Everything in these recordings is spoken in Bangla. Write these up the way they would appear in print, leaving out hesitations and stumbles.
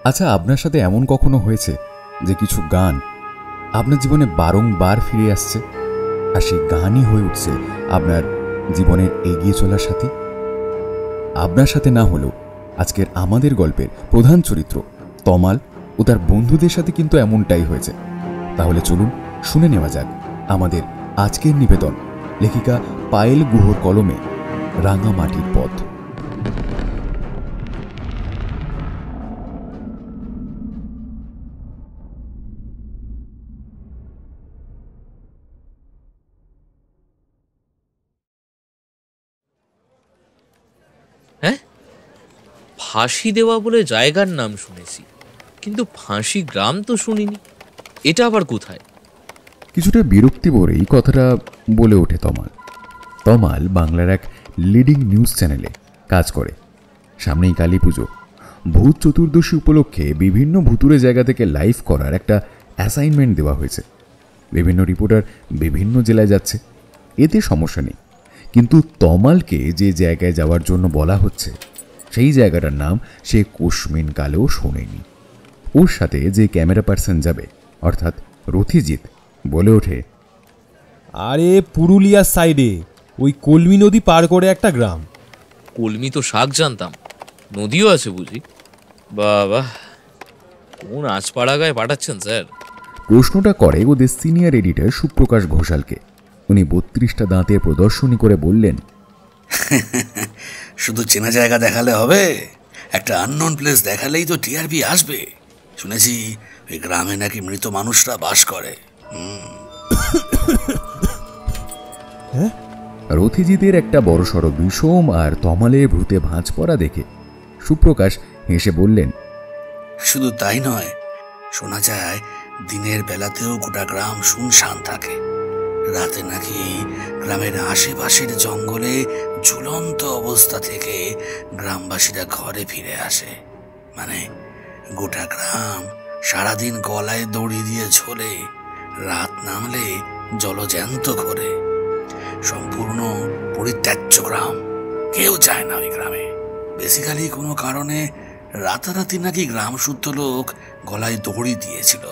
আচ্ছা, আপনার সাথে এমন কখনো হয়েছে যে কিছু গান আপনার জীবনে বারংবার ফিরে আসছে, আর সেই গানই হয়ে উঠছে আপনার জীবনের এগিয়ে চলার সাথী? আপনার সাথে না হলেও আজকের আমাদের গল্পের প্রধান চরিত্র তমাল ও তার বন্ধুদের সাথে কিন্তু এমনটাই হয়েছে। তাহলে চলুন শুনে নেওয়া যাক আমাদের আজকের নিবেদন, লেখিকা পায়েল গুহর কলমে রাঙামাটির পথ। হ্যাঁ, ফাঁসি দেওয়া বলে জায়গার নাম শুনেছি, কিন্তু ফাঁসি গ্রাম তো শুনিনি। এটা আবার কোথায়? কিছুটা বিরক্তি ভরেই কথাটা বলে ওঠে তমাল। তমাল বাংলার এক লিডিং নিউজ চ্যানেলে কাজ করে। সামনেই কালী পুজো, ভূত চতুর্দশী উপলক্ষে বিভিন্ন ভুতুরে জায়গা থেকে লাইভ করার একটা অ্যাসাইনমেন্ট দেওয়া হয়েছে। বিভিন্ন রিপোর্টার বিভিন্ন জেলায় যাচ্ছে, এতে সমস্যা নেই, কিন্তু তমালকে যে জায়গায় যাওয়ার জন্য বলা হচ্ছে সেই জায়গাটার নাম সে কোশমিন কালেও শোনেনি। ওর সাথে যে ক্যামেরা পার্সন যাবে, অর্থাৎ রথিজিৎ, বলে ওঠে, আরে পুরুলিয়ার সাইডে ওই কলমি নদী পার করে একটা গ্রাম। কলমি তো শাক জানতাম, নদীও আছে বুঝি? বাবা, কোন আজপাড়াগায় পাঠাচ্ছেন স্যার? প্রশ্নটা করে ওদের সিনিয়র এডিটর সুপ্রকাশ ঘোষালকে। উনি 32টা দাঁতের প্রদর্শনী করে বললেন, শুধু চেনা জায়গা দেখালে হবে? একটা আননোন প্লেস দেখালেই তো টিআরপি আসবে। শুনেছি ওই গ্রামে নাকি মৃত মানুষরা বাস করে। রথিজিতের একটা বড়সড় বিষম আর তমালের ভূতে ভাঁজ পড়া দেখে সুপ্রকাশ হেসে বললেন, শুধু তাই নয়, শোনা যায় দিনের বেলাতেও গোটা গ্রাম শুনশান থাকে, রাতে নাকি গ্রামের আশেপাশের জঙ্গলে ঝুলন্ত অবস্থা থেকে গ্রামবাসীরা ঘরে ফিরে আসে। মানে গোটা গ্রাম সারাদিন গলায় দড়ি দিয়ে ঝোলে, রাত নামলে জলজ্যান্ত করে। সম্পূর্ণ পরিত্যাজ্য গ্রাম, কেউ যায় না ওই গ্রামে। বেসিক্যালি কোনো কারণে রাতারাতি নাকি গ্রাম শুদ্ধ লোক গলায় দড়ি দিয়েছিল।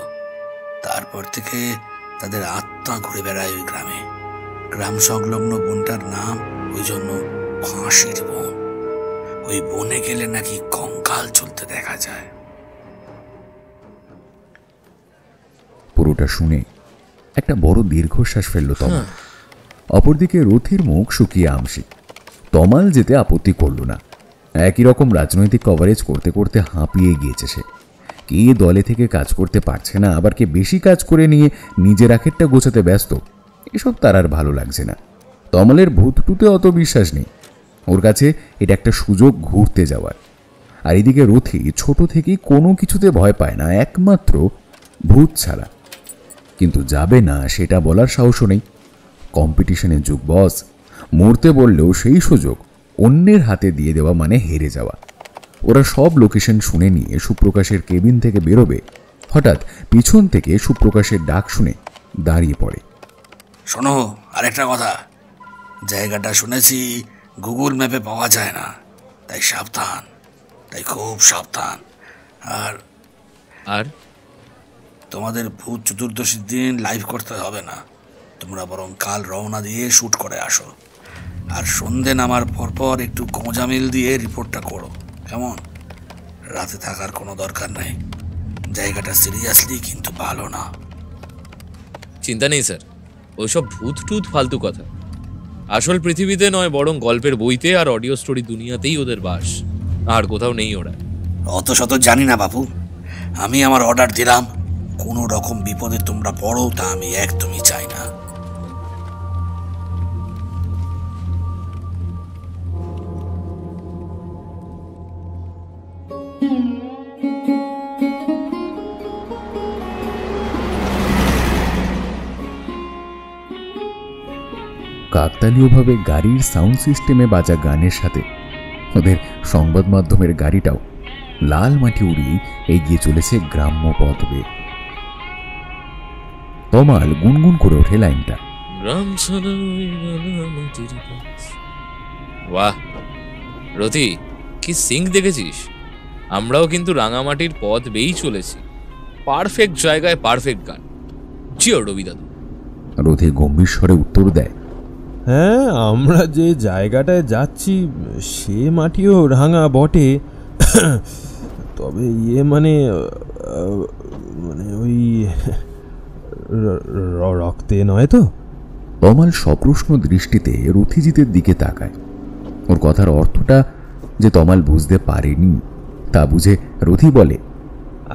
তারপর থেকে তাদের আত্মা ঘুরে বেড়ায় ওই গ্রামে। গ্রাম সংলগ্ন বনটার নাম ওই জন্য ফাঁসির বন। ওই বনে গেলে নাকি কঙ্কাল চলতে দেখা যায়। পুরোটা শুনে একটা বড় দীর্ঘশ্বাস ফেলল তমাল। অপরদিকে রথির মুখ শুকিয়ে আমসি। তমাল যেতে আপত্তি করল না। একই রকম রাজনৈতিক কভারেজ করতে করতে হাঁপিয়ে গিয়েছে সে। কে দলে থেকে কাজ করতে পারছে না, আবার কে বেশি কাজ করে নিয়ে নিজের আখেরটা গোছাতে ব্যস্ত, এসব তার আর ভালো লাগছে না। তমালের ভূতটুতে অত বিশ্বাস নেই, ওর কাছে এটা একটা সুযোগ ঘুরতে যাওয়ার। আর এদিকে রথি ছোট থেকেই কোনো কিছুতে ভয় পায় না, একমাত্র ভূত ছাড়া। কিন্তু যাবে না সেটা বলার সাহসও নেই। কম্পিটিশনের যুগ বস, মরতে বললেও সেই সুযোগ অন্যের হাতে দিয়ে দেওয়া মানে হেরে যাওয়া। ওরা সব লোকেশন শুনে নিয়ে সুপ্রকাশের কেবিন থেকে বেরোবে, হঠাৎ পিছন থেকে সুপ্রকাশের ডাক শুনে দাঁড়িয়ে পড়ে। শোনো, আরেকটা কথা, জায়গাটা শুনেছি গুগল ম্যাপে পাওয়া যায় না, তাই সাবধান, তাই খুব সাবধান। আর আর তোমাদের ভূত চতুর্দশীর দিন লাইভ করতে হবে না, তোমরা বরং কাল রওনা দিয়ে শ্যুট করে আসো। আর সন্ধে নামার পরপর একটু গোঁজামিল দিয়ে রিপোর্টটা করো, কেমন? রাতে থাকার কোনো দরকার নেই, জায়গাটা সিরিয়াসলি কিন্তু ভালো না। চিন্তা নেই স্যার, ওইসব ভূত টুত ফালতু কথা। আসল পৃথিবীতে নয়, বরং গল্পের বইতে আর অডিও স্টোরি দুনিয়াতেই ওদের বাস, আর কোথাও নেই ওরা। অত শত জানি না বাবু, আমি আমার অর্ডার দিলাম, কোনো রকম বিপদে তোমরা পড়ো তা আমি একদমই চাই না। কাকতালীয়ভাবে গাড়ির সাউন্ড সিস্টেমে বাজা গানের সাথে ওদের সংবাদ মাধ্যমের গাড়িটাও লাল মাটি উড়িয়ে এগিয়ে চলেছে গ্রাম্য পথ বেয়ে। তমাল গুনগুন করে ওঠে লাইনটা, বাহ রতি, কি সিঙ্ক দেখেছিস? আমরাও কিন্তু রাঙামাটির পথ বেয়েই চলেছি। পারফেক্ট জায়গায় পারফেক্ট গান। চিওর রবি দাদু। রথি গম্ভীর স্বরে উত্তর দেয়, হ্যাঁ, আমরা যে জায়গাটায় যাচ্ছি সে মাটিও রাঙা বটে, তবে মানে ওই রক্তে নয় তো? তমাল সপ্রশ্ন দৃষ্টিতে রথিজিতের দিকে তাকায়। ওর কথার অর্থটা যে তমাল বুঝতে পারেনি তা বুঝে রথি বলে,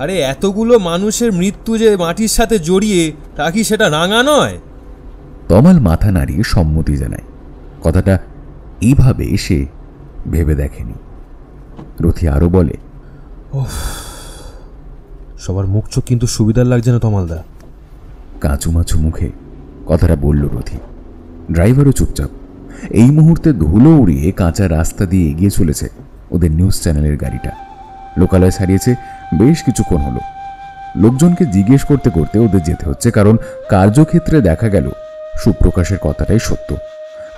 আরে এতগুলো মানুষের মৃত্যু যে মাটির সাথে জড়িয়ে, তা কি সেটা রাঙা নয়? তমাল মাথা নাড়িয়ে সম্মতি জানায়। কথাটা এইভাবে সে ভেবে দেখেনি। রথি আরো বলে, সবার মুখ চোখ কিন্তু সুবিধার লাগছে না তমালদা। কাঁচুমাচু মুখে কথাটা বলল রথি। ড্রাইভারও চুপচাপ। এই মুহূর্তে ধুলো উড়িয়ে কাঁচা রাস্তা দিয়ে এগিয়ে চলেছে ওদের নিউজ চ্যানেলের গাড়িটা। লোকালয় ছাড়িয়েছে বেশ কিছুক্ষণ হলো। লোকজনকে জিজ্ঞেস করতে করতে ওদের যেতে হচ্ছে, কারণ কার্যক্ষেত্রে দেখা গেল সুপ্রকাশের কথাটাই সত্য।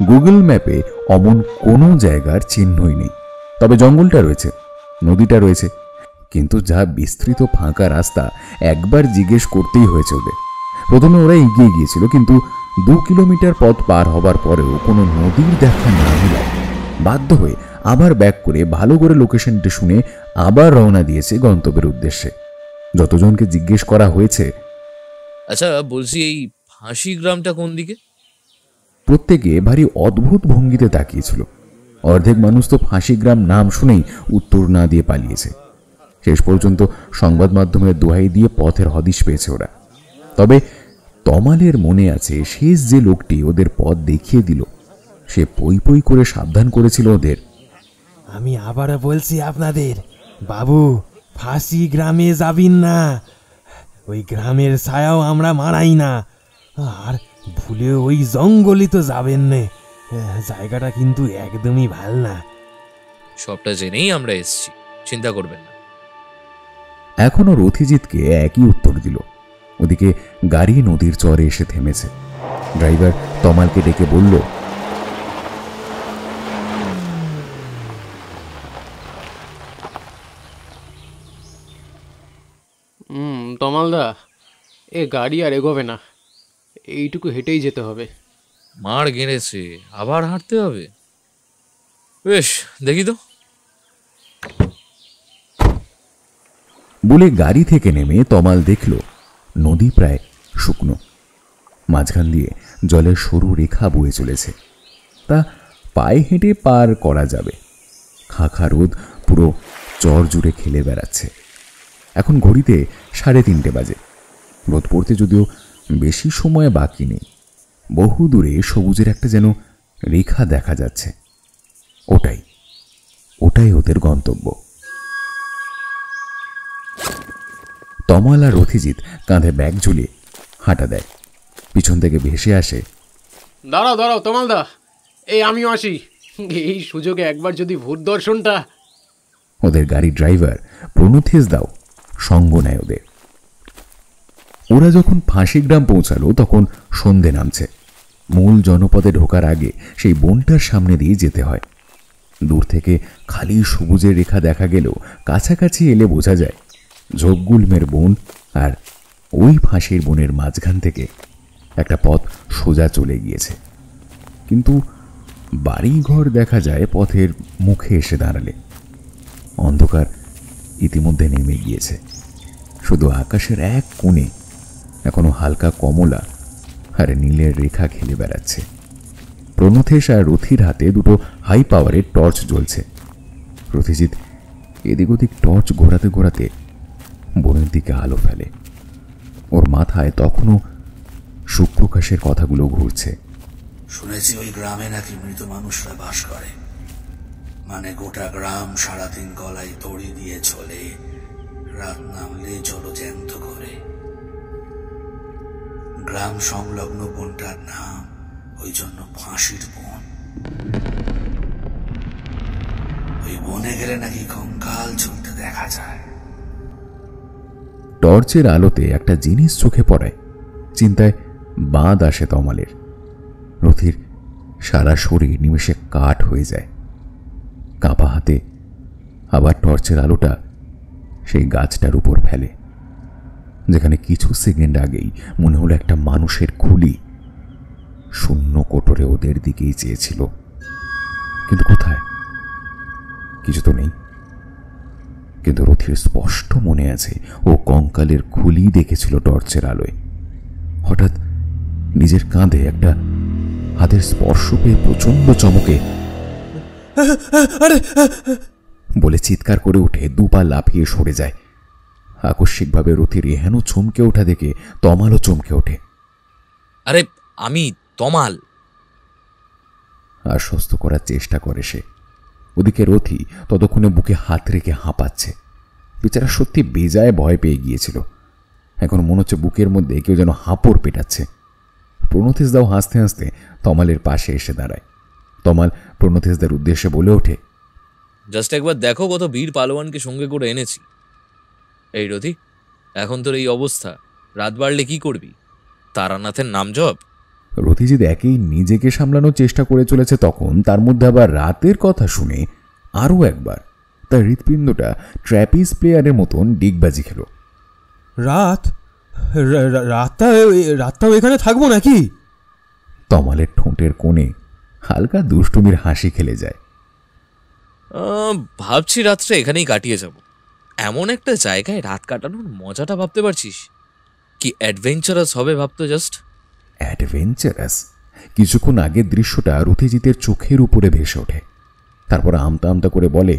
গুগল ম্যাপে অমন কোনো জায়গার চিহ্নই নেই। তবে জঙ্গলটা রয়েছে, নদীটা রয়েছে, কিন্তু যা বিস্তৃত ফাঁকা রাস্তা একবার জিজ্ঞেস করতেই হয়েছে ওদের। প্রথমে ওরা এগিয়ে গিয়েছিল, কিন্তু 2 কিলোমিটার পথ পার হবার পরেও কোনো নদীর দেখা না মেলায় বাধ্য হয়ে আবার ব্যাক করে ভালো করে লোকেশনটা শুনে আবার রওনা দিয়েছে গন্তব্যের উদ্দেশ্যে। যতজনকে জিজ্ঞেস করা হয়েছে, আচ্ছা বলছি, এই ফাঁসি গ্রামটা কোন দিকে? প্রত্যেকে ভারী অদ্ভুত ভঙ্গিতে তাকিয়েছিল। অর্ধেক মানুষ তো ফাঁসি গ্রাম নাম শুনেই উত্তর না দিয়ে পালিয়েছে। শেষ পর্যন্ত সংবাদ মাধ্যমের দোহাই দিয়ে পথের হদিশ পেয়েছে ওরা। তবে তমালের মনে আছে, শেষ যে লোকটি ওদের পথ দেখিয়ে দিল সে পই পই করে সাবধান করেছিল ওদের, আমি আবারও বলছি আপনাদের, বাবু, ফাঁসি গ্রামে যাবেন না। ওই গ্রামের ছায়াও আমরা মারাই না, আর ভুলে ওই জঙ্গলই তো যাবেন না। জায়গাটা কিন্তু একদমই ভাল না। সবটা জেনেই আমরা এসেছি, চিন্তা করবেন না। এখনো রথিজিৎকে একই উত্তর দিল। ওদিকে গাড়ি নদীর চরে এসে থেমেছে। ড্রাইভার তমালকে ডেকে বলল, তমালদা, এ গাড়ি আর এগোবে না, এইটুকু হেঁটেই যেতে হবে। মার গেড়েছে, আবার হাঁটতে হবে? বেশ, দেখি তো। বলে গাড়ি থেকে নেমে তমাল দেখল নদী প্রায় শুকনো। মাঝখান দিয়ে জলের সরু রেখা বয়ে চলেছে, তা পায়ে হেঁটে পার করা যাবে। খাঁখা রোদ পুরো চর জুড়ে খেলে বেড়াচ্ছে। এখন ঘড়িতে 3:30 বাজে। রোদ পড়তে যদিও বেশি সময় বাকি নেই। বহু দূরে সবুজের একটা যেন রেখা দেখা যাচ্ছে। ওটাই ওদের গন্তব্য। তমাল আর রথিজিৎ কাঁধে ব্যাগ ঝুলিয়ে হাঁটা দেয়। পিছন থেকে ভেসে আসে, দাঁড়াও তমালদা, এই আমিও আসি। এই সুযোগে একবার যদি ভূত দর্শনটা। ওদের গাড়ি ড্রাইভার প্রণথেশ দাও সঙ্গ নেয় ওদের। ওরা যখন ফাঁসি গ্রাম পৌঁছালো তখন সন্ধে নামছে। মূল জনপদে ঢোকার আগে সেই বনটার সামনে দিয়ে যেতে হয়। দূর থেকে খালি সবুজের রেখা দেখা গেলেও কাছাকাছি এলে বোঝা যায় ঝোপগুল্মের বন, আর ওই ফাঁসির বনের মাঝখান থেকে একটা পথ সোজা চলে গিয়েছে। কিন্তু বাড়িঘর দেখা যায় পথের মুখে এসে দাঁড়ালে। অন্ধকার ইতিমধ্যে নেমে গিয়েছে। শুধু আকাশের এক কোণে এখনো হালকা কমলা আর নীলের রেখা খেলে বেড়াচ্ছে। প্রণথেশ আর রথির হাতে দুটো হাই পাওয়ারের টর্চ জ্বলছে। রথিজিৎ এদিক ওদিক টর্চ ঘোরাতে ঘোরাতে বনের দিকে আলো ফেলে। ওর মাথায় তখনও সুপ্রকাশের কথাগুলো ঘুরছে। শুনেছি ওই গ্রামে নাকি মৃত মানুষরা বাস করে, মানে গোটা গ্রাম সারাদিন গলায় দড়ি দিয়ে চলে, রাত নামলে জলজ্যান্ত করে। গ্রাম সংলগ্ন বনটার নাম ওই জন্য ফাঁসির বন। ওই বনে গেলে নাকি কঙ্কাল ঝুলতে দেখা যায়। টর্চের আলোতে একটা জিনিস চোখে পড়ায়। চিন্তায় বাঁধ আসে তমালের। রথির সারা শরীর নিমেষে কাঠ হয়ে যায়। কাঁপা হাতে আবার টর্চের আলোটা সেই গাছটার উপর ফেলে, যেখানে কিছু সেকেন্ড আগেই মনে হলো একটা মানুষের খুলি শূন্য কোটরে ওদের দিকেই চেয়েছিল। কিন্তু কোথায়? কিছু তো নেই। কিন্তু রথির স্পষ্ট মনে আছে ও কঙ্কালের খুলি দেখেছিল টর্চের আলোয়। হঠাৎ নিজের কাঁধে একটা হাতের স্পর্শ পেয়ে প্রচন্ড চমকে বলে চিৎকার করে উঠে দুপা লাফিয়ে সরে যায়। আকস্মিকভাবে রথির এহেন চমকে ওঠা দেখে তমালও চমকে ওঠে। আরে আমি তমাল। আশ্বস্ত করার চেষ্টা করে সে। ওদিকে রথি ততক্ষণে বুকে হাত রেখে হাঁপাচ্ছে। বেচারা সত্যি বেজায় ভয় পেয়ে গিয়েছিল। এখন মনে হচ্ছে বুকের মধ্যে কেউ যেন হাঁপড় পেটাচ্ছে। প্রণতিশ দাও হাসতে হাসতে তমালের পাশে এসে দাঁড়ায়। তমাল প্রণতিশ দার উদ্দেশ্যে বলে ওঠে, জাস্ট একবার দেখো কত বীর পালোয়ানকে সঙ্গে করে এনেছি। এই রথি, এখন তোর এই অবস্থা, রাত বাড়লে কি করবি? তারানাথের নাম জপ। রথিজিৎ একেই নিজেকে সামলানোর চেষ্টা করে চলেছে, তখন তার মধ্যে আবার রাতের কথা শুনে আরও একবার তার হৃৎপিণ্ডটা ট্র্যাপিজ প্লেয়ারের মতন ডিগবাজি খেল। রাত? রাতটাও এখানে থাকবো নাকি? তমালের ঠোঁটের কোণে হালকা দুষ্টুমির হাসি খেলে যায়। ভাবছি রাত্রে এখানেই কাটিয়ে যাব। এমন একটা জায়গায় রাত কাটানোর মজাটা ভাবতে পারছিস? কি অ্যাডভেঞ্চারাস হবে ভাবতো জাস্ট। অ্যাডভেঞ্চারাস? কিছুক্ষণ আগের দৃশ্যটা রথিজিতের চোখের উপরে ভেসে ওঠে। তারপর আমতা আমতা করে বলে,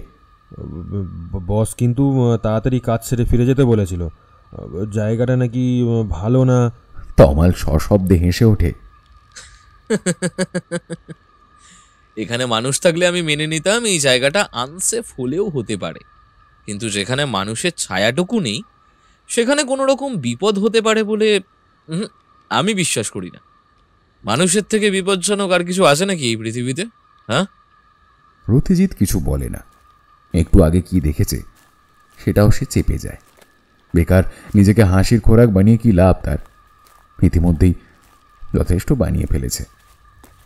বস কিন্তু তাড়াতাড়ি কাজ সেরে ফিরে যেতে বলেছিল। জায়গাটা নাকি ভালো না। তমাল সশব্দে হেসে ওঠে। এখানে মানুষ থাকলে আমি মেনে নিতাম এই জায়গাটা আনসেফ হলেও হতে পারে, কিন্তু যেখানে মানুষের ছায়াটুকু নেই সেখানে কোনো রকম বিপদ হতে পারে বলে আমি বিশ্বাস করি না। মানুষের থেকে বিপজ্জনক আর কিছু আছে নাকি এই পৃথিবীতে? হ্যাঁ? রথিজিৎ কিছু বলে না। একটু আগে কি দেখেছে সেটাও সে চেপে যায়। বেকার নিজেকে হাসির খোরাক বানিয়ে কি লাভ তার? ইতিমধ্যেই যথেষ্ট বানিয়ে ফেলেছে।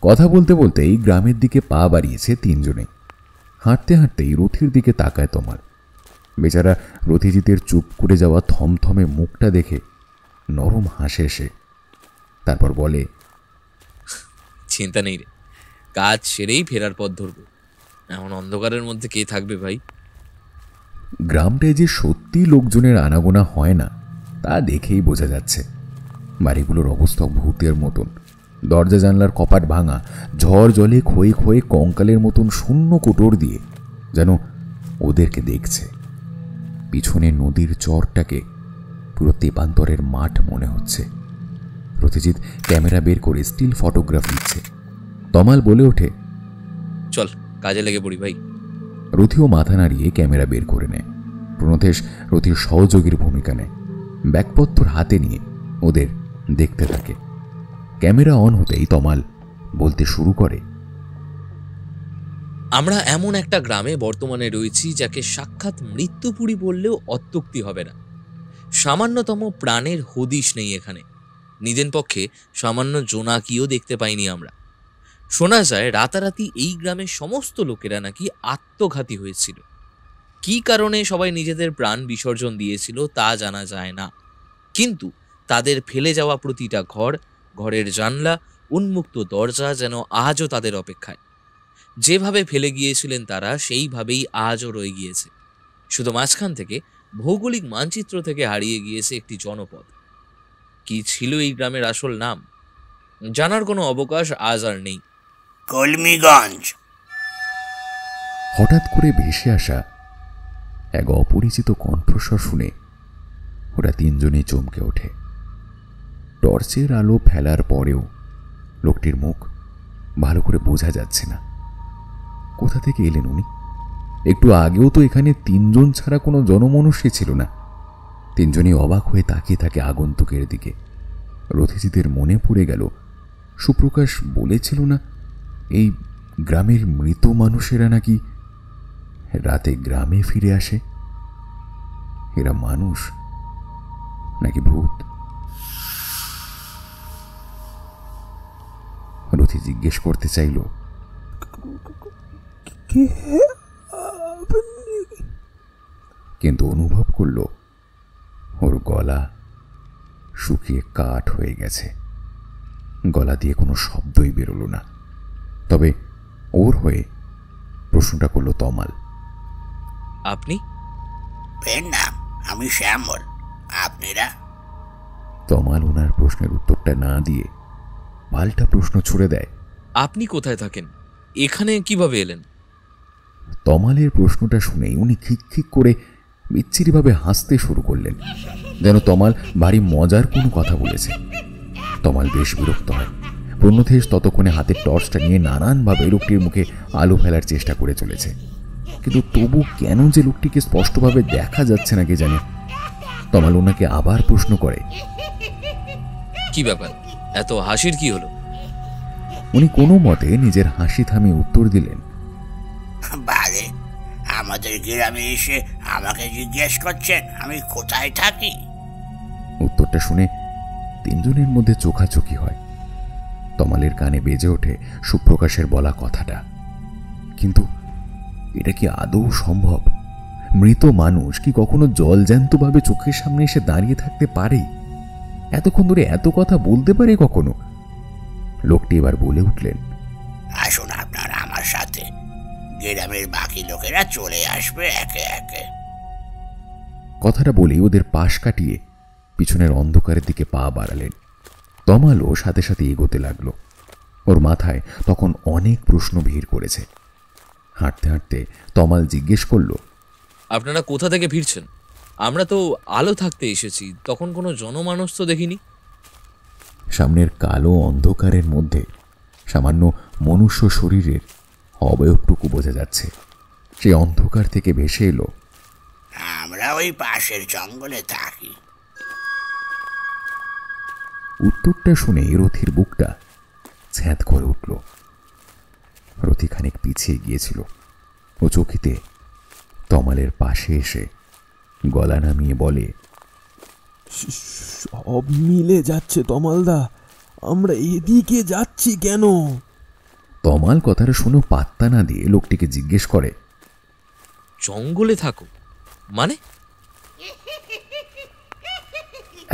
কথা বলতে বলতেই গ্রামের দিকে পা বাড়িয়েছে তিনজনে। হাঁটতে হাঁটতেই রথির দিকে তাকায় তমাল। বেচারা রথিজিতের চুপ করে যাওয়া থমথমে মুখটা দেখে নরম হাসে সে। তারপর বলে, চিন্তা নেই রে, কাজ সেরেই ফেরার পথ ধরবো। এমন অন্ধকারের মধ্যে কে থাকবে ভাই? গ্রামটায় যে সত্যি লোকজনের আনাগোনা হয় না তা দেখেই বোঝা যাচ্ছে। বাড়িগুলোর অবস্থা ভূতের মতন। দরজা জানলার কপাট ভাঙা, ঝড় জলে ক্ষয়ে ক্ষয়ে কঙ্কালের মতন শূন্য কোটর দিয়ে যেন ওদেরকে দেখছে। পিছনে নদীর চরটাকে পুরো তেপান্তরের মাঠ মনে হচ্ছে। রথিজিৎ ক্যামেরা বের করে স্টিল ফটোগ্রাফ নিচ্ছে। তমাল বলে ওঠে, চল কাজে লেগে পড়ি ভাই। রথিও মাথা নাড়িয়ে ক্যামেরা বের করে নেয়। প্রণতেশ রথির সহযোগীর ভূমিকা নেয়। ব্যাগপত্র হাতে নিয়ে ওদের দেখতে থাকে। ক্যামেরা অন হতেই তমাল বলতে শুরু করে, আমরা এমন একটা গ্রামে বর্তমানে রয়েছি যাকে সাক্ষাৎ মৃত্যুপুরী বললেও অত্যুক্তি হবে না। সামান্যতম প্রাণের হদিশ নেই এখানে। নিজের পক্ষে সামান্য জোনাকিও দেখতে পাইনি আমরা। শোনা যায় রাতারাতি এই গ্রামের সমস্ত লোকেরা নাকি আত্মঘাতী হয়েছিল। কি কারণে সবাই নিজেদের প্রাণ বিসর্জন দিয়েছিল তা জানা যায় না, কিন্তু তাদের ফেলে যাওয়া প্রতিটা ঘর, ঘরের জানলা, উন্মুক্ত দরজা যেন আজও তাদের অপেক্ষায়। যেভাবে ফেলে গিয়েছিলেন তারা সেইভাবেই আজও রয়ে গিয়েছে। শুধু মাঝখান থেকে ভৌগোলিক মানচিত্র থেকে হারিয়ে গিয়েছে একটি জনপদ। কি ছিল এই গ্রামের আসল নাম জানার কোনো অবকাশ আজ আর নেই। কলমিগঞ্জ। হঠাৎ করে ভেসে আসা এক অপরিচিত কণ্ঠস্বর শুনে ওরা তিনজনেই চমকে ওঠে। টর্চের আলো ফেলার পরেও লোকটির মুখ ভালো করে বোঝা যাচ্ছে না। কোথা থেকে এলেন উনি? একটু আগেও তো এখানে তিনজন ছাড়া কোনো জনমনুষ্য ছিল না। তিনজনই অবাক হয়ে তাকিয়ে থাকে আগন্তুকের দিকে। রথিজিতের মনে পড়ে গেল সুপ্রকাশ বলেছিল না এই গ্রামের মৃত মানুষেরা নাকি রাতে গ্রামে ফিরে আসে। এরা মানুষ নাকি ভূত? রথি জিজ্ঞেস করতে চাইল, কিন্তু অনুভব করল ওর গলা শুকিয়ে কাঠ হয়ে গেছে। গলা দিয়ে কোনো শব্দই বেরোলো না। তবে ওর হয়ে প্রশ্নটা করল তমাল। আপনি? এর নাম আমি শ্যামল, আপনারা? তমাল ওনার প্রশ্নের উত্তরটা না দিয়ে পাল্টা প্রশ্ন ছুড়ে দেয়, আপনি কোথায় থাকেন? এখানে কিভাবে এলেন? তমালের প্রশ্নটা শুনেই উনি খিক করে বিচ্ছিরিভাবে হাসতে শুরু করলেন, যেন তমাল ভারী মজার কোনো কথা বলেছে। তমাল বেশ বিরক্ত হয়। প্রণথেশ ততক্ষণে হাতের টর্চটা নিয়ে নানানভাবে লোকটির মুখে আলো ফেলার চেষ্টা করে চলেছে, কিন্তু তবু কেন যে লোকটিকে স্পষ্টভাবে দেখা যাচ্ছে না কে জানে। তমাল ওনাকে আবার প্রশ্ন করে, কি ব্যাপার, এত হাসির কি হলো? উনি কোনো মতে নিজের হাসি থামিয়ে উত্তর দিলেন, বারে আমাদের গ্রামে এসে আমাকে জিজ্ঞেস করছেন আমি কোথায় থাকি? উত্তরটা শুনে তিনজনের মধ্যে চোখাচোখি হয়। তমালের কানে বেজে ওঠে সুপ্রকাশের বলা কথাটা, কিন্তু এটা কি আদৌ সম্ভব? মৃত মানুষ কি কখনো জলজ্যান্তভাবে চোখের সামনে এসে দাঁড়িয়ে থাকতে পারে? এতক্ষণ ধরে এত কথা বলতে পারে কখনো? লোকটি এবার বলে উঠলেন, আসুন আপনারা আমার সাথে, গ্রামের বাকি লোকেরা চলে আসবে একে একে। কথাটা বলেই ওদের পাশ কাটিয়ে পিছনের অন্ধকারের দিকে পা বাড়ালেন। তমালও সাথে সাথে এগোতে লাগলো। ওর মাথায় তখন অনেক প্রশ্ন ভিড় করেছে। হাঁটতে হাঁটতে তমাল জিজ্ঞেস করলো, আপনারা কোথা থেকে ফিরছেন? আমরা তো আলো থাকতে এসেছি, তখন কোনো জনমানুষ তো দেখিনি। সামনের কালো অন্ধকারের মধ্যে সামান্য মনুষ্য শরীরের অবয়বটুকু বোঝা যাচ্ছে। সেই অন্ধকার থেকে ভেসে এলো, আমরা ওই পাশের জঙ্গলে থাকি। উত্তরটা শুনে রথির বুকটা ছ্যাঁত করে উঠল। রথি খানিক পিছিয়ে গিয়েছিল। ও চকিতে তমালের পাশে এসে গলা নামিয়ে বলে, সব মিলে যাচ্ছে তমালদা, আমরা এদিকে যাচ্ছি কেন? তমাল কথাটা শুনে পাত্তা না দিয়ে লোকটিকে জিজ্ঞেস করে, জঙ্গলে থাকো মানে?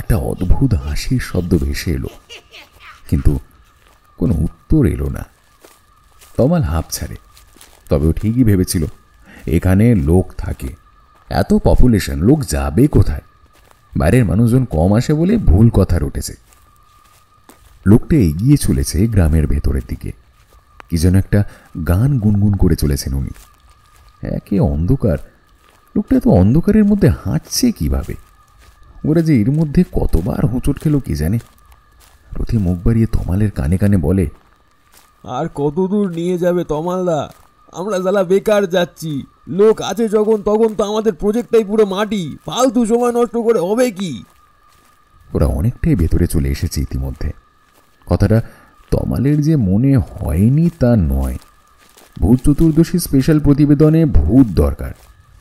একটা অদ্ভুত হাসির শব্দ ভেসে এলো, কিন্তু কোনো উত্তর এলো না। তমাল হাঁপ ছাড়ে। তবে ও ঠিকই ভেবেছিল এখানে লোক থাকে, এত পপুলেশন, লোক যাবে কোথায়? বাইরের মানুষজন কম আসে বলে ভুল কথা রটেছে। লোকটা এগিয়ে চলেছে গ্রামের ভেতরের দিকে। কি যেন একটা গান গুনগুন করে চলেছেন উনি। একে অন্ধকার, লোকটা এত অন্ধকারের মধ্যে হাঁটছে কিভাবে? ওরা যে এর মধ্যে কতবার হোঁচট খেলো কি জানে। রথি মুখ বাড়িয়ে তমালের কানে কানে বলে, আর কত দূর নিয়ে যাবে তমালদা? আমরা জ্বালা বেকার যাচ্ছি। লোক আছে যখন তখন তো আমাদের প্রজেক্টটাই পুরো মাটি, ফালতু সময় নষ্ট করে হবে কি? ওরা অনেকটাই ভেতরে চলে এসেছে ইতিমধ্যে। কথাটা তমালের যে মনে হয়নি তা নয়। ভূত চতুর্দশী স্পেশাল প্রতিবেদনে ভূত দরকার,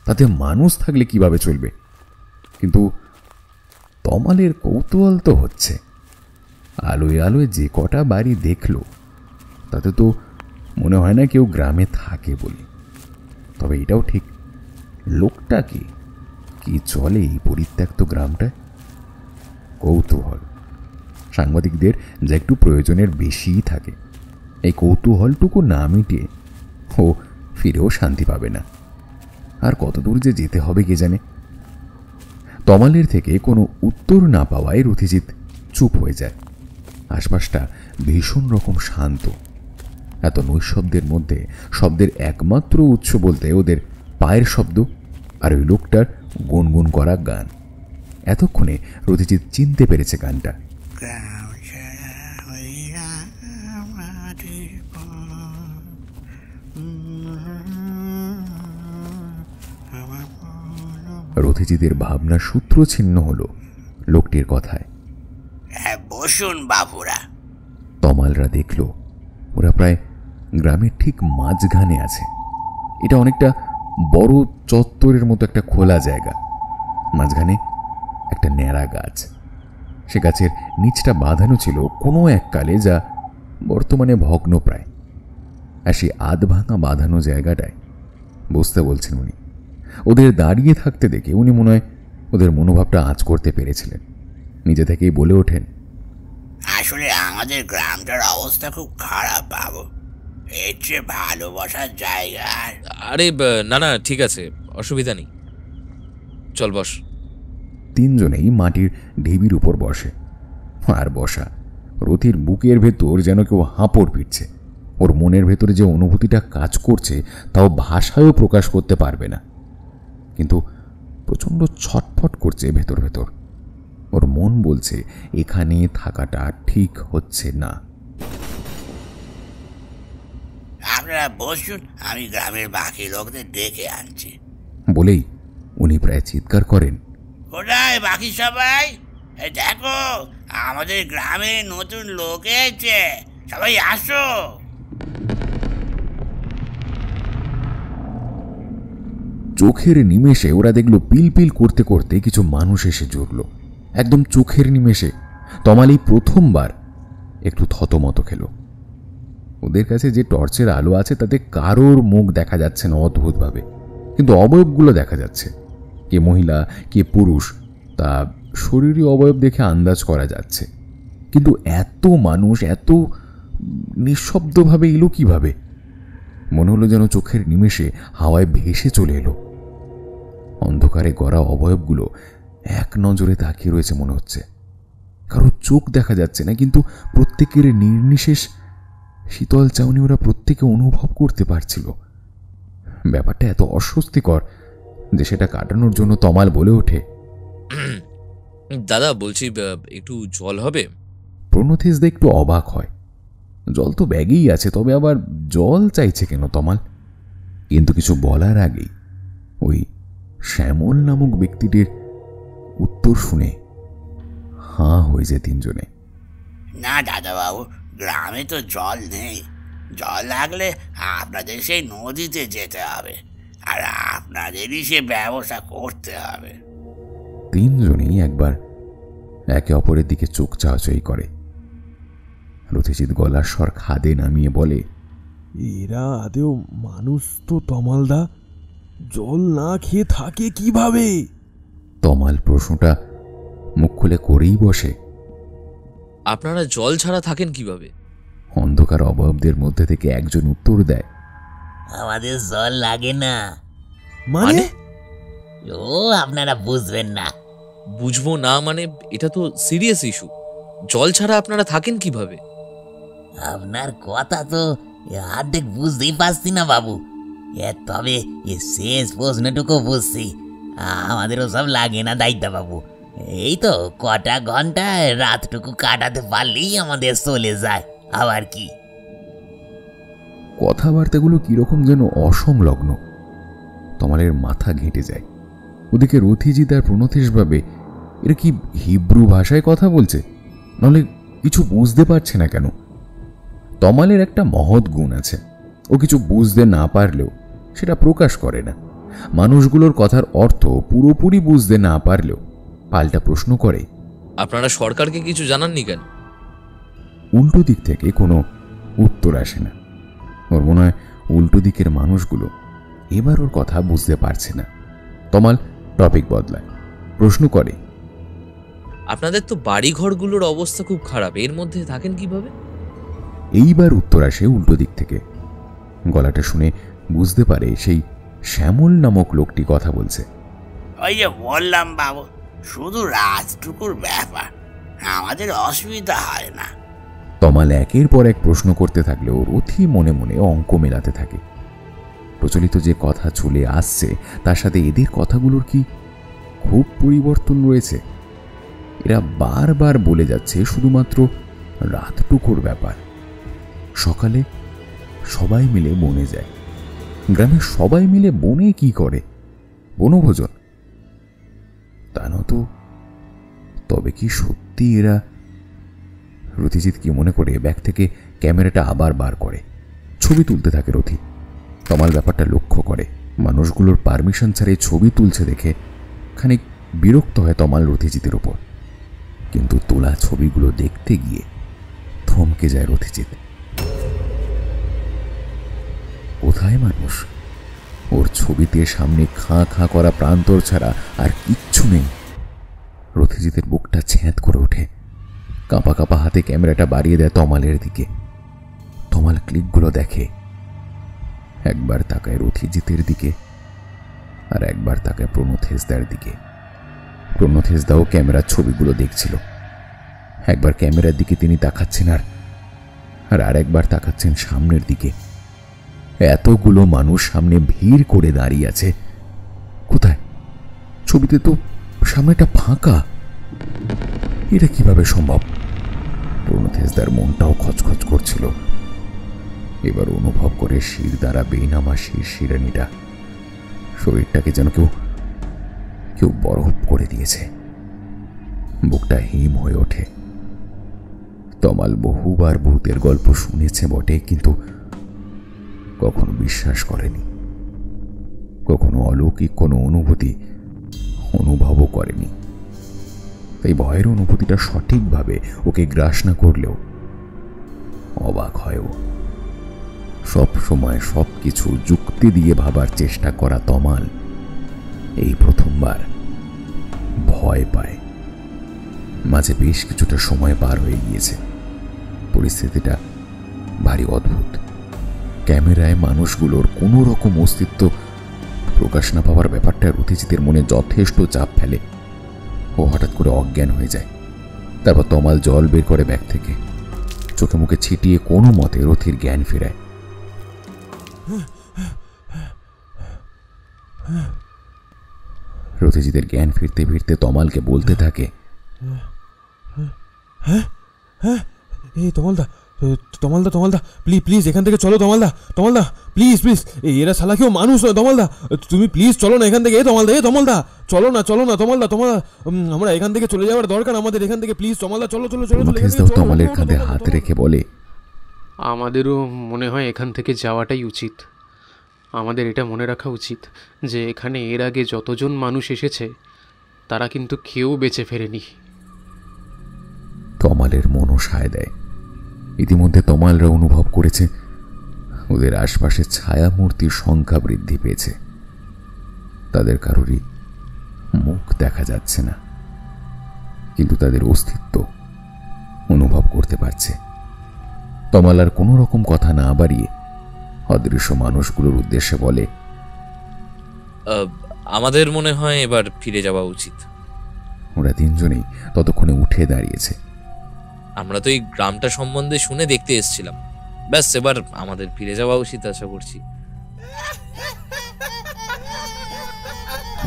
তাতে মানুষ থাকলে কিভাবে চলবে? কিন্তু তমালের কৌতূহল তো হচ্ছে। আলোয় আলোয় যে কটা বাড়ি দেখলো তাতে তো মনে হয় না কেউ গ্রামে থাকে বলে। তবে এটাও ঠিক, লোকটা কি চলে এই পরিত্যক্ত গ্রামটায়? কৌতূহল সাংবাদিকদের যা একটু প্রয়োজনের বেশিই থাকে। এই কৌতূহলটুকু না মিটিয়ে ও ফিরেও শান্তি পাবে না। আর কত দূর যে যেতে হবে কে জানে। তমালের থেকে কোনো উত্তর না পাওয়ায় রথিজিৎ চুপ হয়ে যায়। আশপাশটা ভীষণ রকম শান্ত। এত নৈশব্দের মধ্যে শব্দের একমাত্র উৎস বলতে ওদের পায়ের শব্দ আর ওই লোকটার গুনগুন করা গান। এতক্ষণে রথিজিৎ চিনতে পেরেছে গানটা। রথিজিতের ভাবনার সূত্র ছিন্ন হলো লোকটির কথায়। বসুন বাবুরা। তমালরা দেখল ওরা প্রায় গ্রামের ঠিক মাঝখানে আছে। এটা অনেকটা বড় চত্বরের মতো একটা খোলা জায়গা। মাঝখানে একটা ন্যাড়া গাছ। সে গাছের নিচটা বাঁধানো ছিল কোনো এককালে, যা বর্তমানে ভগ্নপ্রায়। আর সেই আধ ভাঙা বাঁধানো জায়গাটায় বসতে বলছেন উনি। ওদের দাঁড়িয়ে থাকতে দেখে উনি মনে হয় ওদের মনোভাবটা আঁচ করতে পেরেছিলেন। নিজে থেকেই বলে ওঠেন, আসলে আমাদের গ্রামটার অবস্থা খুব খারাপ বাবু, এর চেয়ে ভালো বসার জায়গা আর। আরে না না, ঠিক আছে, অসুবিধা নেই, চল বস। তিনজনেই মাটির ঢিবির উপর বসে। আর বসা, রথির বুকের ভেতর যেন কেউ হাঁপড় পিটছে। ওর মনের ভেতরে যে অনুভূতিটা কাজ করছে তাও ভাষায়ও প্রকাশ করতে পারবে না, কিন্তু প্রচণ্ড ছটফট করছে ভেতর ভেতর। ওর মন বলছে এখানে থাকাটা ঠিক হচ্ছে না। আপনারা বসুন, আমি গ্রামের বাকি লোকদের ডেকে আনছি। বলেই উনি প্রায় চিৎকার করেন, কোথায় বাকি সবাই? এই দেখো, আমাদের গ্রামে নতুন লোক এসেছে, সবাই আসো। চোখের নিমেষে ওরা দেখল পিলপিল করতে করতে কিছু মানুষ এসে জুড়ল। একদম চোখের নিমেষে তমাল এই প্রথমবার একটু থতমত খেল। ওদের কাছে যে টর্চের আলো আছে তাতে কারোর মুখ দেখা যাচ্ছে না অদ্ভুতভাবে, কিন্তু অবয়বগুলো দেখা যাচ্ছে। কে মহিলা কে পুরুষ তা শরীরী অবয়ব দেখে আন্দাজ করা যাচ্ছে, কিন্তু এত মানুষ এত নিঃশব্দভাবে এলো কিভাবে? মনে হলো যেন চোখের নিমেষে হাওয়ায় ভেসে চলে এলো। অন্ধকারে গড়া অবয়বগুলো এক নজরে তাকিয়ে রয়েছে মনে হচ্ছে। কারো চোখ দেখা যাচ্ছে না, কিন্তু প্রত্যেকের নির্নিশেষ শীতল চাউনি ওরা প্রত্যেকে অনুভব করতে পারছিল। ব্যাপারটা এত অস্বস্তিকর যে সেটা কাটানোর জন্য তমাল বলে ওঠে, দাদা বলছি একটু জল হবে? প্রণথিসদা একটু অবাক হয়। জল তো ব্যাগেই আছে, তবে আবার জল চাইছে কেন তমাল? কিন্তু কিছু বলার আগেই ওই শ্যামল নামক ব্যক্তিটির উত্তর শুনে হাঁ হয়ে যায় তিনজনে। না দাদাবাবু, গ্রামে তো জল নেই। জল লাগলে আপনাদের সেই নদীতে যেতে হবে, আর আপনাদেরই সে ব্যবস্থা করতে হবে। তিনজনেই একবার একে অপরের দিকে চোখ চাওয়াচাই করে। রথিজিৎ গলার স্বর খাদে নামিয়ে বলে, এরা আদেও মানুষ তো তমালদা? জল না খেয়ে থাকে কিভাবে? তমাল প্রশ্নটা মুখ খুলে করেই বসে। আপনারা জল ছাড়া থাকেন কিভাবে? অন্ধকার অবয়বদের মধ্যে থেকে একজন উত্তর দেয়, আমাদের জল লাগে না। মানে? ও আপনারা বুঝবেন না। বুঝবো না মানে? এটা তো সিরিয়াস ইস্যু। জল ছাড়া আপনারা থাকেন কিভাবে? আপনার কথা তো অর্ধেক বুঝতেই পারছি না বাবু, তবে শেষ প্রশ্নটুকু বুঝছি। আমাদেরও সব লাগে না দায়িত্ব বাবু। এই তো কটা ঘন্টা রাতটুকু কাটাতে পারলেই আমাদের চলে যায়, আবার কি। কথাবার্তাগুলো কিরকম যেন অসংলগ্ন। তমালের মাথা ঘেঁটে যায়। ওদিকে রথিজিৎ আর প্রণথিস ভাবে এরা কি হিব্রু ভাষায় কথা বলছে, নাহলে কিছু বুঝতে পারছে না কেন? তমালের একটা মহৎ গুণ আছে, ও কিছু বুঝতে না পারলেও সেটা প্রকাশ করে না। মানুষগুলোর কথার অর্থ পুরোপুরি বুঝতে না পারলেও পাল্টা প্রশ্ন করে, আপনারা সরকারকে কিছু জানাননি কেন? উল্টো দিক থেকে কোনো উত্তর আসে না। ওর মনে হয় উল্টো দিকের মানুষগুলো এবার ওর কথা বুঝতে পারছে না। তমাল টপিক বদলায়, প্রশ্ন করে, আপনাদের তো বাড়ি ঘরগুলোর অবস্থা খুব খারাপ, এর মধ্যে থাকেন কিভাবে? এইবার উত্তর আসে উল্টো দিক থেকে। গলাটা শুনে বুঝতে পারে সেই শ্যামল নামক লোকটি কথা বলছে। ওই যে বললাম বাবু, শুধু রাতটুকুর ব্যাপার, আমাদের অসুবিধা হয় না। তমাল একের পর এক প্রশ্ন করতে থাকলেও রথি মনে মনে অঙ্ক মেলাতে থাকে। প্রচলিত যে কথা চলে আসছে তার সাথে এদের কথাগুলোর কি খুব পরিবর্তন রয়েছে? এরা বারবার বলে যাচ্ছে শুধুমাত্র রাতটুকুর ব্যাপার। সকালে সবাই মিলে বনে যায়। গ্রামের সবাই মিলে বনে কি করে? বনভোজন? তা নতো তবে কি সত্যি এরা? রথিজিৎ কি মনে করে ব্যাগ থেকে ক্যামেরাটা আবার বার করে, ছবি তুলতে থাকে রথি। তমাল ব্যাপারটা লক্ষ্য করে। মানুষগুলোর পারমিশন ছাড়াই ছবি তুলছে দেখে খানিক বিরক্ত হয় তমাল রথিজিতের ওপর, কিন্তু তোলা ছবিগুলো দেখতে গিয়ে থমকে যায় রথিজিৎ। কোথায় মানুষ? ওর ছবিতে সামনে খাঁ খাঁ করা প্রান্তর ছাড়া আর কিচ্ছু নেই। রথিজিতের বুকটা ছ্যাঁত করে ওঠে। কাঁপা কাঁপা হাতে ক্যামেরাটা বাড়িয়ে দেয় তমালের দিকে। তমাল ক্লিকগুলো দেখে, একবার তাকায় রথিজিতের দিকে আর একবার তাকায় প্রণথেজদার দিকে। প্রণথেজদাও ক্যামেরার ছবিগুলো দেখছিল। একবার ক্যামেরার দিকে তিনি তাকাচ্ছেন আর আরেকবার তাকাচ্ছেন সামনের দিকে। এতগুলো মানুষ সামনে ভিড় করে দাঁড়িয়ে আছে। কোথায়? ছবিতে তো সামনেটা ফাঁকা। এটা কিভাবে সম্ভব? প্রণথেজদার মনটাও খচখচ করছিল। এবার অনুভব করে শির দ্বারা বেনামা শিরশিরানিটা, শরীরটাকে যেন কেউ বরফ করে দিয়েছে। বুকটা হিম হয়ে ওঠে। তমাল বহুবার ভূতের গল্প শুনেছে বটে, কিন্তু কখনো বিশ্বাস করেনি, কখনো অলৌকিক কোনো অনুভূতি অনুভবও করেনি। তাই ভয়ের অনুভূতিটা সঠিকভাবে ওকে গ্রাস না করলেও অবাক হয় ও। সব সময় সবকিছু যুক্তি দিয়ে ভাবার চেষ্টা করা তমাল এই প্রথমবার ভয় পায়। মাঝে বেশ কিছুটা সময় পার হয়ে গিয়েছে। পরিস্থিতিটা ভারী অদ্ভুত। ক্যামেরায় মানুষগুলোর কোনো রকম অস্তিত্ব প্রকাশ না পাওয়ার ব্যাপারটা রথিজিতের মনে যথেষ্ট চাপ ফেলে। ও হঠাৎ করে অজ্ঞান হয়ে যায়। তারপর তমাল জল বের করে ব্যাগ থেকে, চোখে মুখে ছিটিয়ে কোনো মতে রথির জ্ঞান ফেরায়। রথিজিতের জ্ঞান ফিরতে ফিরতে তমালকে বলতে থাকে, এই তমালদা, তমালদা, তমালদা, প্লিজ প্লিজ এখান থেকে চলো তমালদা, তমালদা প্লিজ প্লিজ, এরা শালা কেউ মানুষ নয় তমালদা, তুমি প্লিজ চলো না এখান থেকে। এ তমালদা, এ তমালদা, চলো না তমালদা, তমালদা, আমরা এখান থেকে চলে যাওয়ার দরকার আমাদের এখান থেকে, প্লিজ তমালদা, চলো চলো চলো। তমালের কাঁধে হাত রেখে বলে, আমাদেরও মনে হয় এখান থেকে যাওয়াটাই উচিত। আমাদের এটা মনে রাখা উচিত যে এখানে এর আগে যতজন মানুষ এসেছে তারা কিন্তু কেউ বেঁচে ফেরেনি। তমালের মনও সায় দেয়। ইতিমধ্যে তমালরা অনুভব করেছে ওদের আশপাশে ছায়ামূর্তির সংখ্যা বৃদ্ধি পেয়েছে। তাদের কারোরই মুখ দেখা যাচ্ছে না, কিন্তু তাদের অস্তিত্ব অনুভব করতে পারছে। তমাল আর কোনো রকম কথা না বাড়িয়ে অদৃশ্য মানুষগুলোর উদ্দেশ্যে বলে, আমাদের মনে হয় এবার ফিরে যাওয়া উচিত। ওরা তিনজনেই ততক্ষণে উঠে দাঁড়িয়েছে। আমরা তো এই গ্রামটা সম্বন্ধে শুনে দেখতে এসেছিলাম, ব্যাস এবার আমাদের ফিরে যাওয়া উচিত আশা করছি।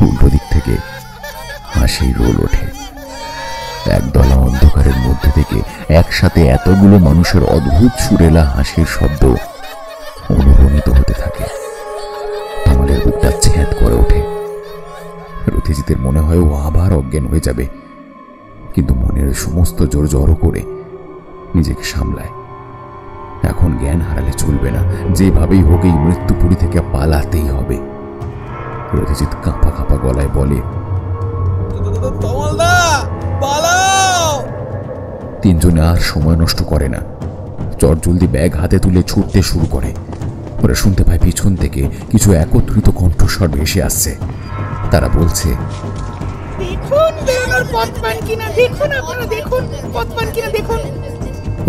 উল্টো দিক থেকে হাসির রোল ওঠে। একদলা অন্ধকারের মধ্যে থেকে একসাথে এতগুলো মানুষের অদ্ভুত সুরেলা হাসির শব্দ অনুরণিত হতে থাকে। তমালের বুকটা ছ্যাঁত করে ওঠে। রথিজিতের মনে হয় ও আবার অজ্ঞান হয়ে যাবে, কিন্তু মনের সমস্ত জোর জড়ো করে নিজেকে সামলায়। এখন জ্ঞান হারালে চলবে না, যেভাবেই হোক এই মৃত্যুপুরী থেকে পালাতেই হবে। রথিজিৎ কাঁপা কাঁপা গলায় বলে, তিনজনে আর সময় নষ্ট করে না, চটজলদি ব্যাগ হাতে তুলে ছুটতে শুরু করে। ওরা শুনতে পায় পিছন থেকে কিছু একত্রিত কণ্ঠস্বর ভেসে আসছে। তারা বলছে,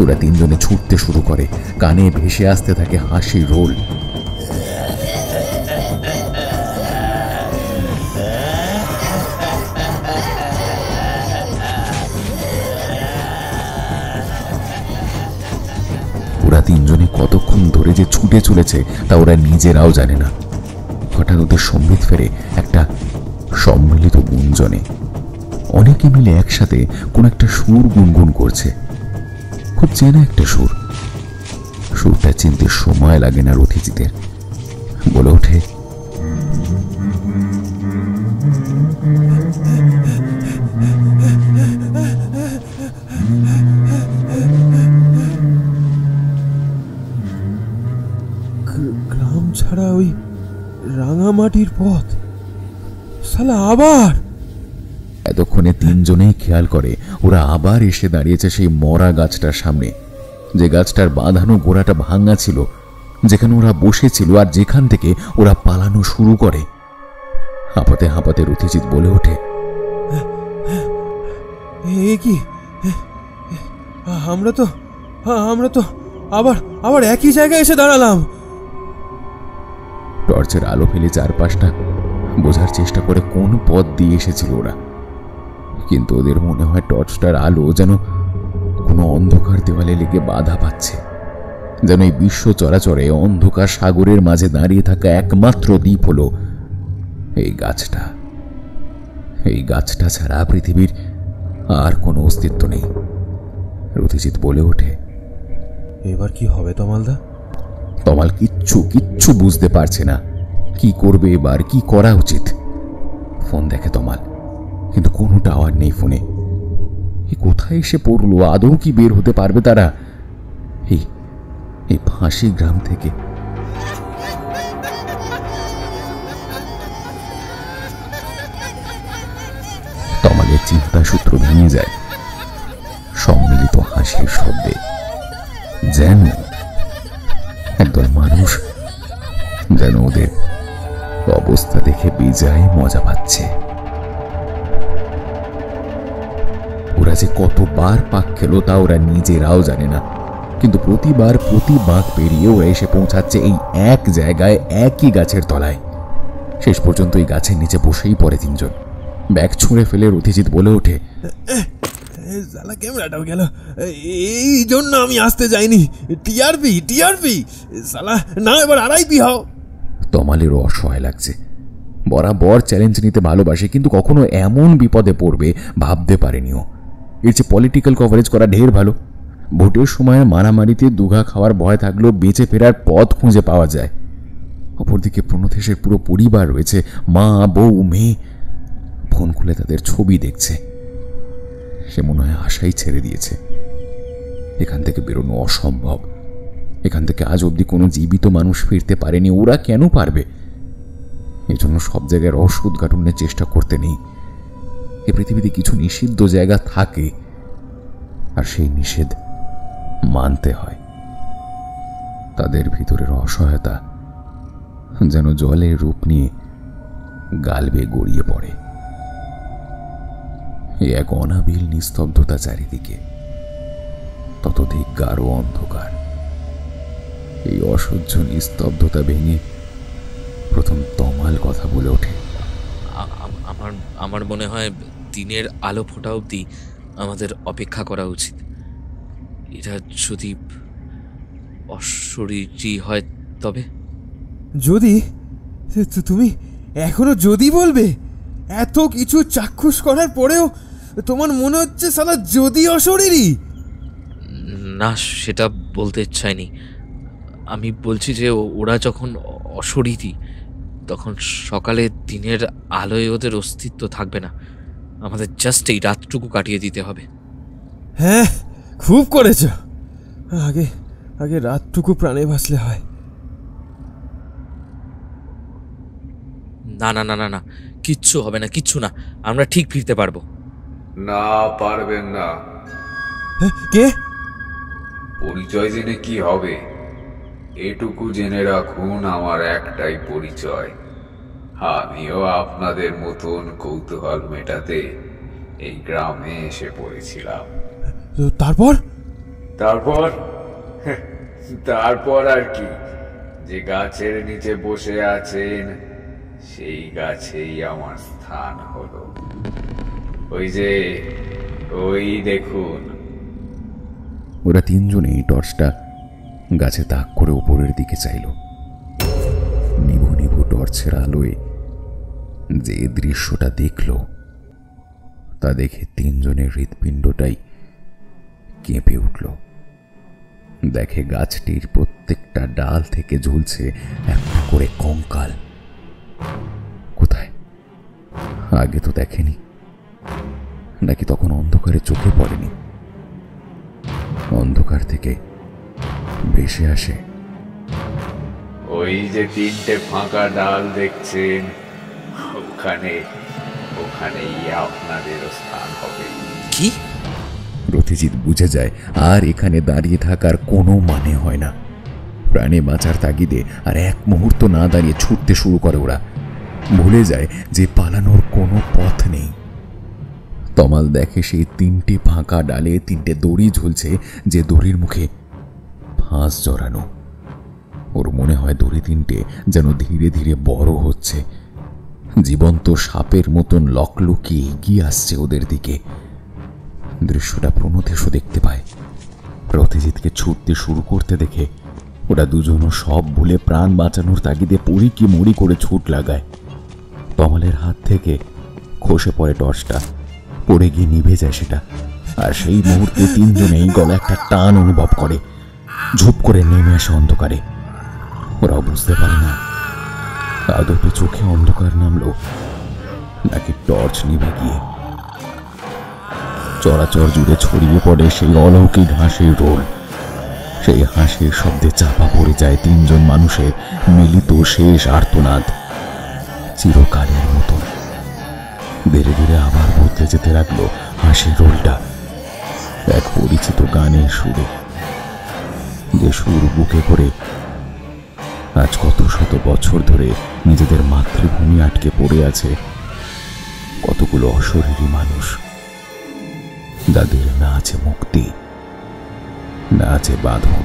ওরা তিনজনে ছুটতে শুরু করে। কানে ভেসে আসতে থাকে হাসির রোল। ওরা তিনজনে কতক্ষণ ধরে যে ছুটে চলেছে তা ওরা নিজেরাও জানে না। হঠাৎ ওদের সম্বিত ফেরে একটা সম্মিলিত গুঞ্জনে। অনেকে মিলে একসাথে কোন একটা সুর গুনগুন করছে, খুব চেনা একটা সুর। সুরটা চিনতে সময় লাগে না রথিজিতের। বলে ওঠে, গ্রাম ছাড়া ওই রাঙামাটির পথ, শালা আবার। এতক্ষণে তিনজনেই খেয়াল করে ওরা আবার এসে দাঁড়িয়েছে সেই মরা গাছটার সামনে, যে গাছটার বাঁধানো গোড়াটা ভাঙা ছিল যেখানে ওরা বসেছিল আর যেখান থেকে ওরা পালানো শুরু করে। হাঁপাতে হাঁপাতে রথিজিৎ বলে ওঠে, এ কি, আমরা তো আবার আবার একই জায়গায় এসে দাঁড়ালাম। টর্চের আলো ফেলে চারপাশটা বোঝার চেষ্টা করে কোন পথ দিয়ে এসেছিল ওরা, কিন্তু ওদের মনে হয় টর্চটার আলো যেন কোনো অন্ধকার দেওয়ালে লেগে বাধা পাচ্ছে, যেন এই বিশ্ব চরাচরে অন্ধকার সাগরের মাঝে দাঁড়িয়ে থাকা একমাত্র দ্বীপ হলো এই গাছটা। এই গাছটা ছাড়া পৃথিবীর আর কোনো অস্তিত্ব নেই। রথিজিৎ বলে ওঠে, এবার কি হবে তমালদা? তমাল কিচ্ছু বুঝতে পারছে না কি করবে এবার, কি করা উচিত। ফোন দেখে তমাল, কিন্তু কোনো টাওয়ার নেই ফোনে। কোথায় এসে পড়লো? আদৌ কি বের হতে পারবে তারা এই ফাঁসি গ্রাম থেকে? তমালের চিন্তা সূত্র ভেঙে যায় সম্মিলিত হাসির শব্দে, যেন একদল মানুষ যেন ওদের অবস্থা দেখে বেজায় মজা পাচ্ছে। ওরা যে কতবার পাক খেলো তা ওরা নিজেরাও জানে না, কিন্তু প্রতিবার প্রতি বাঁক পেরিয়ে ওরা এসে পৌঁছাচ্ছে এই এক জায়গায়, একই গাছের তলায়। শেষ পর্যন্ত এই গাছের নিচে বসেই পড়ে তিনজন। ব্যাগ ছুঁড়ে ফেলে রথিজিৎ বলে ওঠে, শালা ক্যামেরাটাও গেল, এই জন্য আমি আসতে যাইনি। টিআরপি শালা, না এবার আড়াইপি হও। তমালেরও অসহায় লাগছে। বরাবর চ্যালেঞ্জ নিতে ভালোবাসে, কিন্তু কখনো এমন বিপদে পড়বে ভাবতে পারেনিও। এর চেয়ে পলিটিক্যাল কভারেজ করা ঢের ভালো। ভোটের সময় মারামারিতে দুঘা খাওয়ার ভয় থাকলেও বেঁচে ফেরার পথ খুঁজে পাওয়া যায়। অপরদিকে প্রণথেশের পুরো পরিবার রয়েছে, মা, বউ, মেয়ে। ফোন খুলে তাদের ছবি দেখছে। সে মনে হয় আশাই ছেড়ে দিয়েছে। এখান থেকে বেরোনো অসম্ভব। এখান থেকে আজ অবধি কোনো জীবিত মানুষ ফিরতে পারেনি, ওরা কেন পারবে? এজন্য সব জায়গায় রহস্য উদ্ঘাটনের চেষ্টা করতে নেই। এ পৃথিবীতে কিছু নিষিদ্ধ জায়গা থাকে, আর সেই নিষেধ মানতে হয়। তাদের ভিতরের অসহায়তা যেন জলের রূপ নিয়ে গাল বেয়ে গড়িয়ে পড়ে। এক অনাবিল নিস্তব্ধতা চারিদিকে, ততোধিক গাঢ় অন্ধকার। এই অসহ্য নিস্তব্ধতা ভেঙে প্রথম তমাল কথা বলে ওঠে, আমার মনে হয় দিনের আলো ফোটা অবধি আমাদের অপেক্ষা করা উচিত। এটা যদি অশরীরী হয় তবে। যদি? তুমি এখনো যদি বলবে? এত কিছু চাক্ষুষ করার পরেও তোমার মনে হচ্ছে শালা যদি অশরীরী? না, সেটা বলতে চাইনি। আমি বলছি যে ওরা যখন অশরীরী, তখন সকালে দিনের আলোয় ওদের অস্তিত্ব থাকবে না। আমাদের জাস্ট এই রাতটুকু কাটিয়ে দিতে হবে। হ্যাঁ, খুব করেছ। আগে রাতটুকু প্রাণে বাঁচলে হয়। না না না না না, কিচ্ছু হবে না, কিচ্ছু না। আমরা ঠিক ফিরতে পারবো। না, পারবেন না। কে? পরিচয় জেনে কি হবে? এটুকু জেনে রাখুন, আমার একটাই পরিচয়। আমিও আপনাদের মতন কৌতূহল মেটাতে এই গ্রামে এসে পড়েছিলাম। তারপর? তারপর আর কি, যে গাছের নিচে বসে আছেন সেই গাছেই আমার স্থান হলো। ওই দেখুন। ওরা তিনজনেই টর্চটা গাছে তাক করে উপরের দিকে চাইল। নিভু নিভু টর্চের আলোয় যে দৃশ্যটা দেখল তা দেখে তিনজনের হৃৎপিণ্ডটাই কেঁপে উঠল। দেখে গাছটির প্রত্যেকটা ডাল থেকে ঝুলছে একটা করে কঙ্কাল। কোথায়? আগে তো দেখেনি, নাকি তখন অন্ধকারে চোখে পড়েনি? অন্ধকার থেকে ভেসে আসে, ওই যে তিনটে ফাঁকা ডাল দেখছেন, ওখানেই আপনাদের স্থান হবে। কি? রথিজিৎ বুঝে যায় আর এখানে দাঁড়িয়ে থাকার কোনো মানে হয় না। প্রাণে বাঁচার তাগিদে আর এক মুহূর্ত না দাঁড়িয়ে ছুটতে শুরু করে ওরা। ভুলে যায় যে পালানোর কোনো পথ নেই। তমাল দেখে সেই 3টে ফাঁকা ডালে 3টে দড়ি ঝুলছে, যে দড়ির মুখে ফাঁস জড়ানো। ওর মনে হয় দড়ি 3টে যেন ধীরে ধীরে বড় হচ্ছে, জীবন্ত সাপের মতন লকলকিয়ে এগিয়ে আসছে ওদের দিকে। দৃশ্যটা প্রণথেশও দেখতে পায়। রথিজিৎকে ছুটতে শুরু করতে দেখে ওরা দুজনও সব ভুলে প্রাণ বাঁচানোর তাগিদে পড়ি কি মরি করে ছুট লাগায়। তমালের হাত থেকে খসে পড়ে টর্চটা, পড়ে গিয়ে নিভে যায় সেটা। আর সেই মুহূর্তে 3জনেই গলা একটা টান অনুভব করে, ঝুপ করে নেমে আসে অন্ধকারে। ওরাও বুঝতে পারে না আদপে চোখে অন্ধকার নামলো নাকি টর্চ নিভে গিয়ে। চরাচর জুড়ে ছড়িয়ে পড়ে সেই অলৌকিক হাসির রোল। সেই হাসির শব্দে চাপা পড়ে যায় 3জন মানুষের মিলিত শেষ আর্তনাদ, চিরকালের মতন। ধীরে ধীরে আবার বদলে যেতে লাগলো হাসির রোলটা, এক পরিচিত গানের সুরে, যে সুর বুকে করে আজ কত শত বছর ধরে নিজেদের মাতৃভূমি আটকে পড়ে আছে কতগুলো অশরীরী মানুষ, যাদের না আছে মুক্তি, না আছে বাঁধন।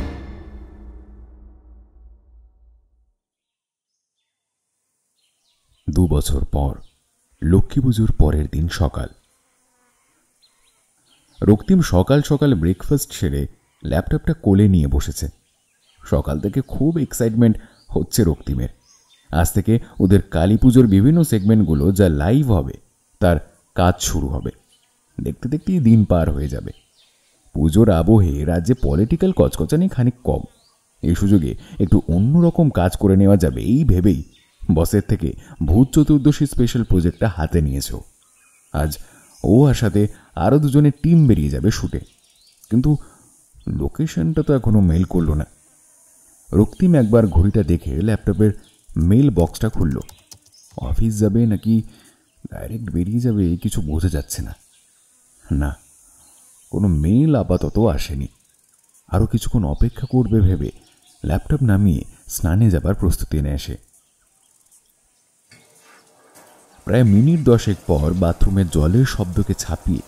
2 বছর পর লক্ষ্মী পুজোর পরের দিন সকাল। রক্তিম সকাল সকাল ব্রেকফাস্ট সেরে ল্যাপটপটা কোলে নিয়ে বসেছে। সকাল থেকে খুব এক্সাইটমেন্ট হচ্ছে রক্তিমের। আজ থেকে ওদের কালী পুজোর বিভিন্ন সেগমেন্টগুলো যা লাইভ হবে তার কাজ শুরু হবে। দেখতে দেখতেই দিন পার হয়ে যাবে। পুজোর আবহে রাজ্যে পলিটিক্যাল কচকচানি খানিক কম। এই সুযোগে একটু অন্যরকম কাজ করে নেওয়া যাবে এই ভেবেই বসের থেকে ভূত চতুর্দশী স্পেশাল প্রজেক্টটা হাতে নিয়েছ। আজ ও আর সাথে আরও 2জনের টিম বেরিয়ে যাবে শুটে। কিন্তু লোকেশনটা তো এখনো মেল করলো না। রক্তিম একবার ঘড়িটা দেখে ল্যাপটপের মেল বক্সটা খুলল। অফিস যাবে নাকি ডাইরেক্ট বেরিয়ে যাবে কিছু বোঝা যাচ্ছে না। না, কোনো মেল আপাতত আসেনি। আরও কিছুক্ষণ অপেক্ষা করবে ভেবে ল্যাপটপ নামিয়ে স্নানে যাবার প্রস্তুতি নেয় সে। প্রায় মিনিট 10 পর বাথরুমের জলের শব্দকে ছাপিয়ে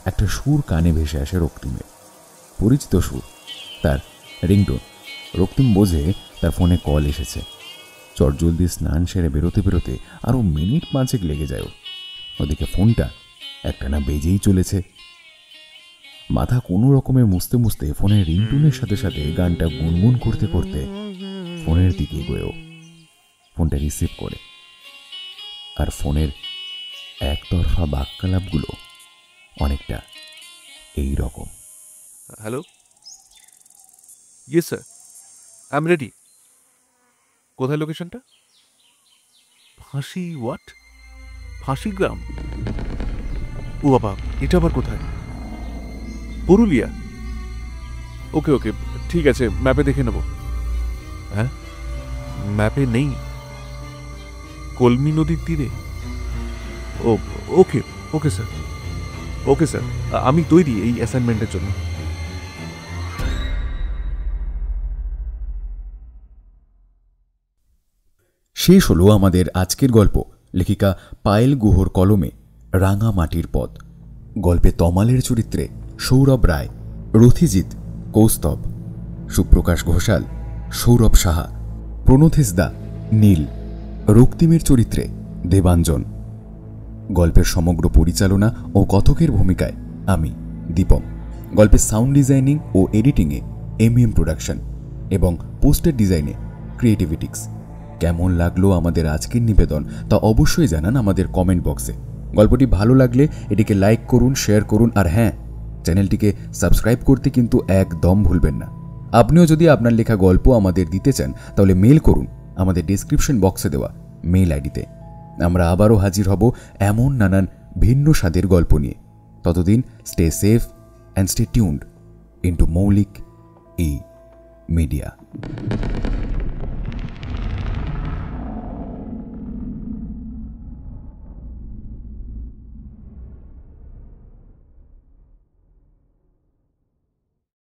একটা সুর কানে ভেসে আসে রক্তিমের। পরিচিত সুর, তার রিংটোন। রক্তিম বোঝে তার ফোনে কল এসেছে। চটজলদি স্নান সেরে বেরোতে বেরোতে আরও মিনিট 5 লেগে যায়। ওদিকে ফোনটা একটানা বেজেই চলেছে। মাথা কোনো রকমে মুছতে মুছতে ফোনের রিংটোনের সাথে সাথে গানটা গুনগুন করতে করতে ফোনের দিকে এগোয়। ফোনটা রিসিভ করে, আর ফোনের একতরফা বাক্যালাপগুলো অনেকটা এই রকম। Hello, yes sir, I am ready. কোথায় লোকেশনটা? ফাঁসি হোয়াট? ফাঁসি গ্রাম? ও বাবা, এটা আবার কোথায়? পুরুলিয়া? ওকে ওকে, ঠিক আছে, ম্যাপে দেখে নেব। হ্যাঁ, ম্যাপে নেই। কলমি নদীর তীরে? ও ওকে ওকে স্যার, ওকে স্যার, আমি তৈরি এই অ্যাসাইনমেন্টের জন্য। শেষ হলো আমাদের আজকের গল্প, লেখিকা পায়েল গুহর কলমে রাঙা মাটির পথ। গল্পে তমালের চরিত্রে সৌরভ রায়, রথিজিৎ কৌস্তব, সুপ্রকাশ ঘোষাল, সৌরভ সাহা, প্রণথেশ দা নীল, রক্তিমের চরিত্রে দেবাঞ্জন। গল্পের সমগ্র পরিচালনা ও কথকের ভূমিকায় আমি দীপম। গল্পের সাউন্ড ডিজাইনিং ও এডিটিংয়ে এমএম প্রোডাকশন এবং পোস্টার ডিজাইনে ক্রিয়েটিভিটিক্স। কেমন লাগলো আমাদের আজকের নিবেদন তা অবশ্যই জানান আমাদের কমেন্ট বক্সে। গল্পটি ভালো লাগলে এটিকে লাইক করুন, শেয়ার করুন, আর হ্যাঁ, চ্যানেলটিকে সাবস্ক্রাইব করতে কিন্তু একদম ভুলবেন না। আপনিও যদি আপনার লেখা গল্প আমাদের দিতে চান তাহলে মেল করুন আমাদের ডেসক্রিপশন বক্সে দেওয়া মেল আইডিতে। আমরা আবারও হাজির হব এমন নানান ভিন্ন স্বাদের গল্প নিয়ে। ততদিন stay safe and stay tuned into মৌলিক ই মিডিয়া।